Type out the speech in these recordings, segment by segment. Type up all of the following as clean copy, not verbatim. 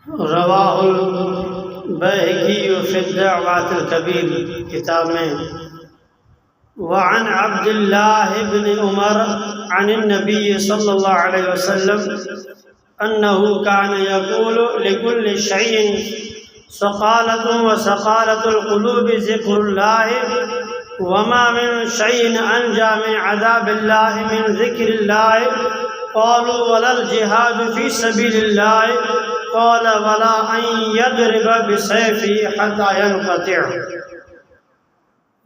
رواہ البیہقی فی الدعوات الکبیر کتاب میں. وعن عبد الله بن عمر عن النبي صلى الله عليه وسلم أنه كان يقول لكل شيء سقالة وسقالة القلوب ذكر الله وما من شيء أنجى من عذاب الله من ذكر الله. قالوا ولا الجهاد في سبيل الله؟ قال ولا أن يضرب بسيفه حتى ينقطع.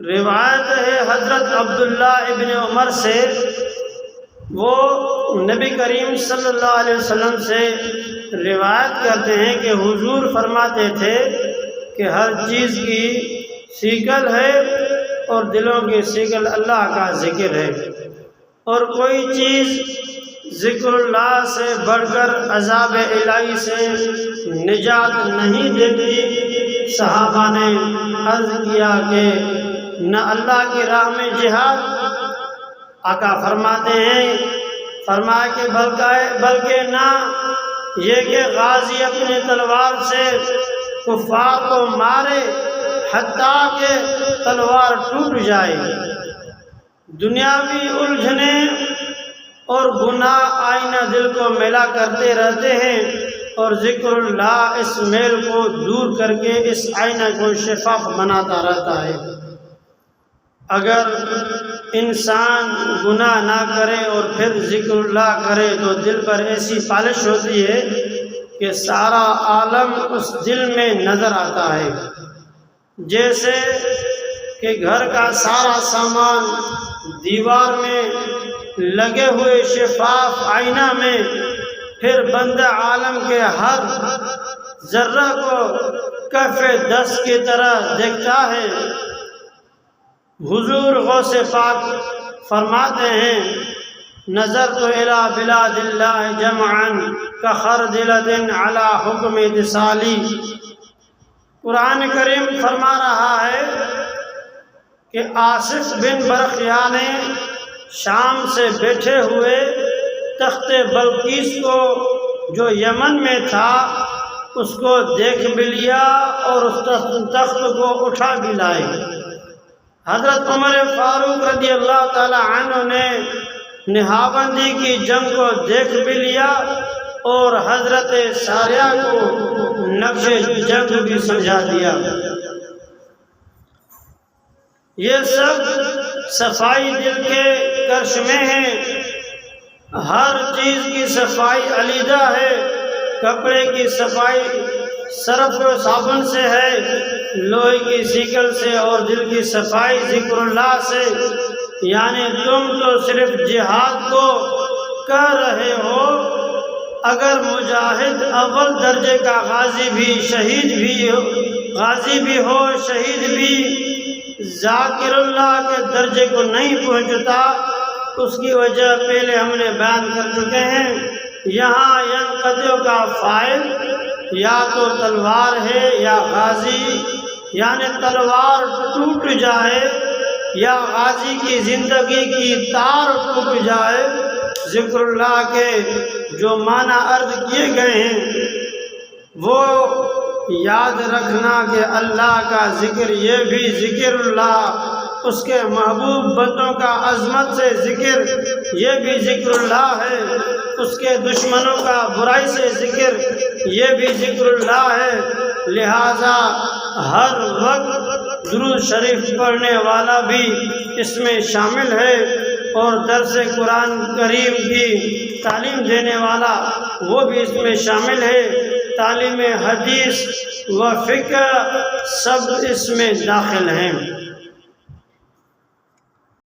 روایت ہے حضرت عبداللہ ابن عمر سے، وہ نبی کریم صلی اللہ علیہ وسلم سے روایت کرتے ہیں کہ حضور فرماتے تھے کہ ہر چیز کی سیکل ہے اور دلوں کی سیکل اللہ کا ذکر ہے، اور کوئی چیز ذکر اللہ سے بڑھ کر عذاب الہی سے نجات نہیں دیتی. صحابہ نے عرض کیا کہ نہ اللہ کی راہ میں جہاد. آقا فرماتے ہیں، فرمایا کہ بلکہ نہ یہ کہ غازی اپنی تلوار سے کفار کو مارے حتیٰ کہ تلوار ٹوٹ جائے. دنیاوی الجھنے اور گناہ آئینہ دل کو میلا کرتے رہتے ہیں، اور ذکر اللہ اس میل کو دور کر کے اس آئینہ کو شفاف بناتا رہتا ہے. اگر انسان گناہ نہ کرے اور پھر ذکر اللہ کرے تو دل پر ایسی پالش ہوتی ہے کہ سارا عالم اس دل میں نظر آتا ہے، جیسے کہ گھر کا سارا سامان دیوار میں لگے ہوئے شفاف آئینہ میں پھر بندہ عالم کے ہر ذرہ کو کف دست کی طرح دیکھتا ہے. حضور غوث پاک فرماتے ہیں، نظر تو الی بلاد اللہ جمعا کخردلۃ علی حکم اتصالی. قرآن کریم فرما رہا ہے کہ آصف بن برقیہ نے شام سے بیٹھے ہوئے تخت بلقیس کو جو یمن میں تھا اس کو دیکھ بھی لیا اور اس تخت کو اٹھا بھی لائے. حضرت عمر فاروق رضی اللہ تعالی عنہ نے نہابندی کی جنگ کو دیکھ بھی لیا اور حضرت ساریہ کو نقش جنگ بھی سمجھا دیا. یہ سب صفائی دل کے کرشمے ہیں. ہر چیز کی صفائی علیحدہ ہے. کپڑے کی صفائی صرف و صابن سے ہے، لوہے کی سیکل سے، اور دل کی صفائی ذکر اللہ سے. یعنی تم تو صرف جہاد کو کہہ رہے ہو، اگر مجاہد اول درجے کا غازی بھی ہو شہید بھی ذاکر اللہ کے درجے کو نہیں پہنچتا. اس کی وجہ پہلے ہم نے بیان کر چکے ہیں. یہاں ینقطع کا فاعل یا تو تلوار ہے یا غازی، یعنی تلوار ٹوٹ جائے یا غازی کی زندگی کی تار ٹوٹ جائے. ذکر اللہ کے جو معنی عرض کیے گئے ہیں وہ یاد رکھنا کہ اللہ کا ذکر یہ بھی ذکر اللہ، اس کے محبوب بندوں کا عظمت سے ذکر یہ بھی ذکر اللہ ہے، اس کے دشمنوں کا برائی سے ذکر یہ بھی ذکر اللہ ہے. لہذا ہر وقت درود شریف پڑھنے والا بھی اس میں شامل ہے، اور درس قرآن کریم کی تعلیم دینے والا وہ بھی اس میں شامل ہے. تعلیم حدیث و فقہ سب اس میں داخل ہیں.